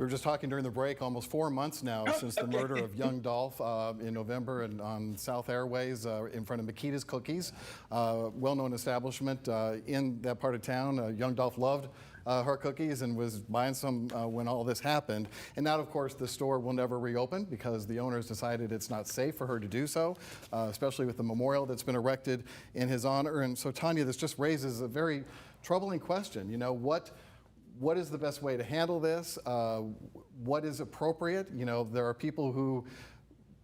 We were just talking during the break, almost 4 months now since the murder of Young Dolph in November and on South Airways in front of Makeda's Cookies, well-known establishment in that part of town. Young Dolph loved her cookies and was buying some when all this happened. And now, of course, the store will never reopen because the owners decided it's not safe for her to do so, especially with the memorial that's been erected in his honor. And so, Tanya, this just raises a very troubling question. You know, what is the best way to handle this? What is appropriate? You know, there are people who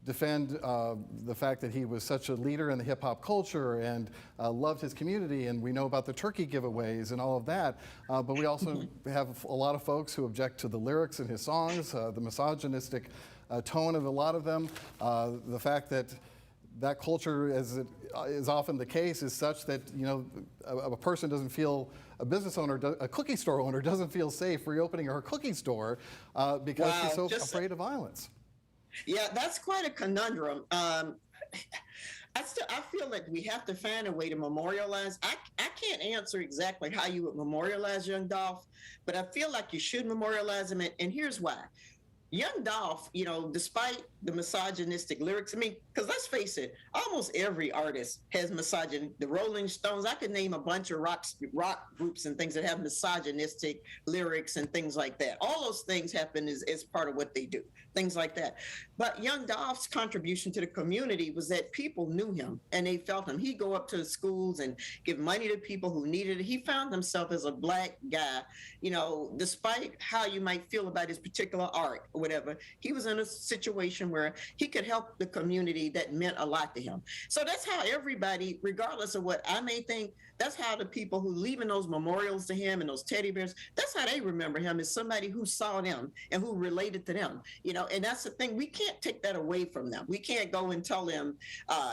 defend the fact that he was such a leader in the hip hop culture and loved his community, and we know about the turkey giveaways and all of that. But we also have a lot of folks who object to the lyrics in his songs, the misogynistic tone of a lot of them, the fact that that culture, as it is often the case, is such that, you know, a person doesn't feel, a business owner, a cookie store owner doesn't feel safe reopening her cookie store because she's so afraid of violence. Yeah, that's quite a conundrum. I feel like we have to find a way to memorialize. I can't answer exactly how you would memorialize Young Dolph, but I feel like you should memorialize him, and here's why. Young Dolph, you know, despite the misogynistic lyrics, I mean, because let's face it, almost every artist has misogyny. The Rolling Stones, I could name a bunch of rock groups and things that have misogynistic lyrics and things like that. All those things happen as part of what they do, things like that. But Young Dolph's contribution to the community was that people knew him and they felt him. He'd go up to schools and give money to people who needed it. He found himself as a black guy, you know, despite how you might feel about his particular art or whatever, he was in a situation where he could help the community that meant a lot to him. So that's how everybody, regardless of what I may think, that's how the people who leaving those memorials to him and those teddy bears, that's how they remember him, as somebody who saw them and who related to them, you know. And that's the thing, we can't take that away from them. We can't go and tell them,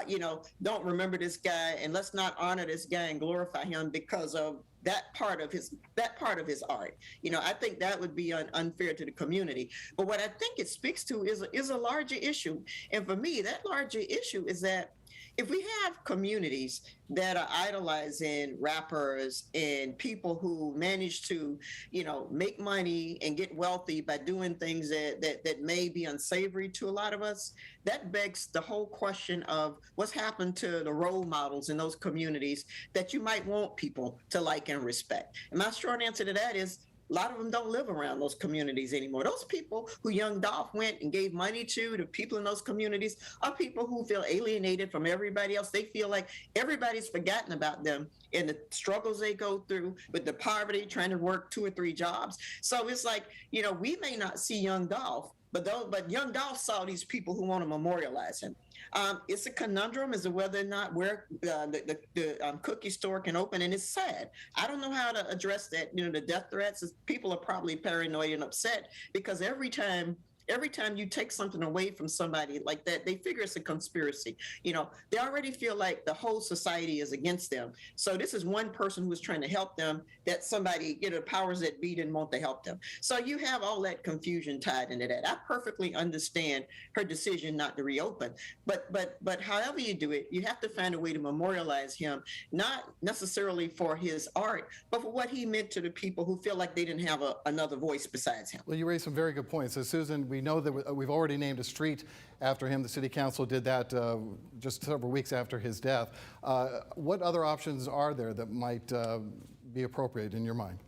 you know, don't remember this guy and let's not honor this guy and glorify him because of that part of his art. You know, I think that would be unfair to the community. But what I think it speaks to is a larger issue. And for me, that larger issue is that if we have communities that are idolizing rappers and people who manage to, you know, make money and get wealthy by doing things that may be unsavory to a lot of us, that begs the whole question of what's happened to the role models in those communities that you might want people to like and respect. And my short answer to that is, a lot of them don't live around those communities anymore. Those people who Young Dolph went and gave money to, the people in those communities, are people who feel alienated from everybody else. They feel like everybody's forgotten about them and the struggles they go through with the poverty, trying to work 2 or 3 jobs. So it's like, you know, we may not see Young Dolph, but Young Dolph saw these people who want to memorialize him. It's a conundrum as to whether or not where the cookie store can open, and it's sad. I don't know how to address that. You know, the death threats, people are probably paranoid and upset because every time you take something away from somebody like that, they figure it's a conspiracy. You know, they already feel like the whole society is against them. So this is one person who is trying to help them that somebody, you know, powers that be didn't want to help them. So you have all that confusion tied into that. I perfectly understand her decision not to reopen, but however you do it, you have to find a way to memorialize him, not necessarily for his art, but for what he meant to the people who feel like they didn't have another voice besides him. Well, you raised some very good points. So, Susan, we know that we've already named a street after him. The city council did that just several weeks after his death. What other options are there that might be appropriate in your mind?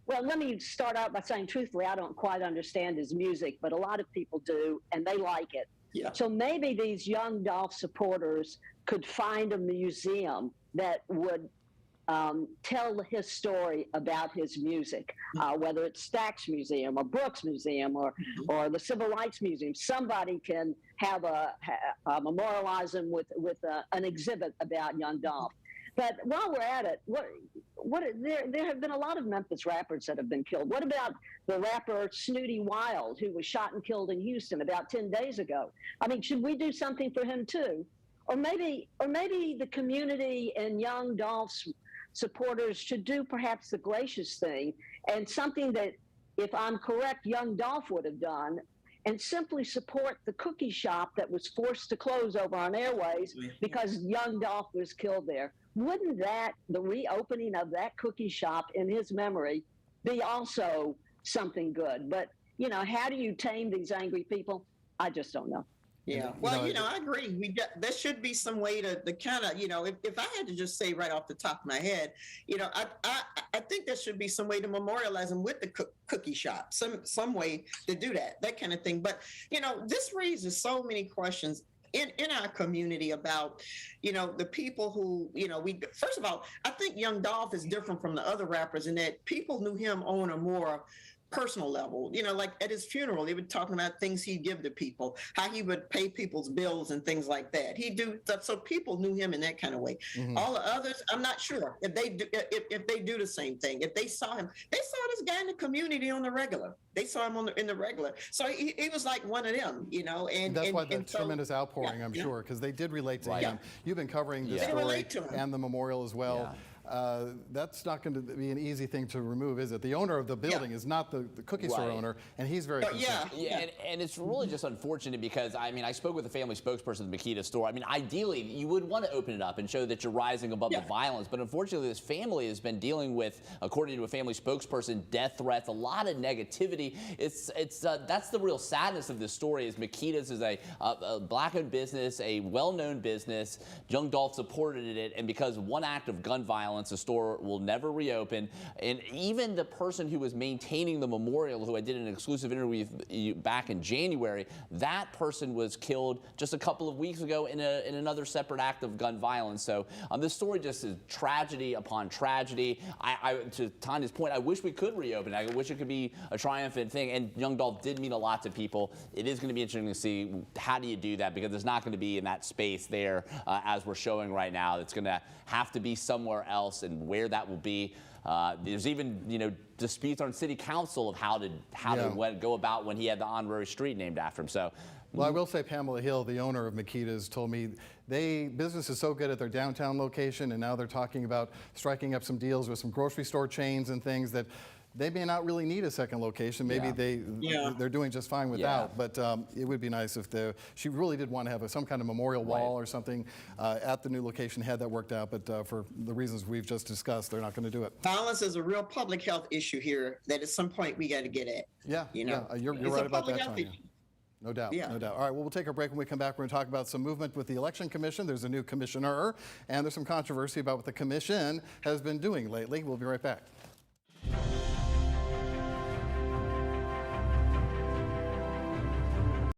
Well, let me start out by saying, truthfully, I don't quite understand his music, but a lot of people do, and they like it. Yeah. So maybe these Young Dolph supporters could find a museum that would tell his story about his music, whether it's Stax Museum or Brooks Museum or the Civil Rights Museum. Somebody can have memorialize him with an exhibit about Young Dolph. But while we're at it, there have been a lot of Memphis rappers that have been killed. What about the rapper Snooty Wild, who was shot and killed in Houston about 10 days ago? I mean, should we do something for him too? Or maybe the community and Young Dolph's supporters should do perhaps the gracious thing and something that, if I'm correct, Young Dolph would have done, and simply support the cookie shop that was forced to close over on Airways because Young Dolph was killed there. Wouldn't the reopening of that cookie shop in his memory, be also something good? But You know, how do you tame these angry people? I just don't know. Yeah. Well, I agree. There should be some way to kind of, if I had to just say right off the top of my head, I think there should be some way to memorialize them with the cookie shop, some way to do that kind of thing. But, this raises so many questions in our community about, the people who, first of all, I think Young Dolph is different from the other rappers in that people knew him on a more personal level, like at his funeral, they were talking about things he'd give to people, how he would pay people's bills and things like that. He'd do stuff, so people knew him in that kind of way. Mm-hmm. All the others, I'm not sure if they do, if they do the same thing. If they saw him, they saw this guy in the community on the regular. They saw him in the regular. So he was like one of them, And that's why the tremendous outpouring, I'm sure, because they did relate to him. Yeah. You've been covering the story and the memorial as well. Yeah. That's not going to be an easy thing to remove, is it? The owner of the building is not the cookie store owner, and he's very concerned. And it's really just unfortunate because, I spoke with the family spokesperson of the Makeda store. Ideally, you would want to open it up and show that you're rising above the violence, but unfortunately, this family has been dealing with, according to a family spokesperson, death threats, a lot of negativity. That's the real sadness of this story, is Makeda's is a black-owned business, a well-known business. Young Dolph supported it, and because one act of gun violence, the store will never reopen. And even the person who was maintaining the memorial, who I did an exclusive interview with back in January, that person was killed just a couple of weeks ago in another separate act of gun violence. So this story just is tragedy upon tragedy. To Tanya's point, I wish we could reopen. I wish it could be a triumphant thing. And Young Dolph did mean a lot to people. It is going to be interesting to see how do you do that, because it's not going to be in that space there as we're showing right now. It's going to have to be somewhere else, and where that will be. There's even, disputes on city council of how to go about when he had the honorary street named after him. So, well, I will say Pamela Hill, the owner of Makeda's, told me business is so good at their downtown location, and now they're talking about striking up some deals with some grocery store chains and things that they may not really need a second location. Maybe they're doing just fine without. But it would be nice if she really did want to have some kind of memorial wall or something at the new location, had that worked out. But for the reasons we've just discussed, they're not going to do it. Violence is a real public health issue here that at some point we got to get at. You're right about that, Tanya. No doubt, no doubt. All right, well, we'll take a break. When we come back, we're going to talk about some movement with the Election Commission. There's a new commissioner, and there's some controversy about what the commission has been doing lately. We'll be right back.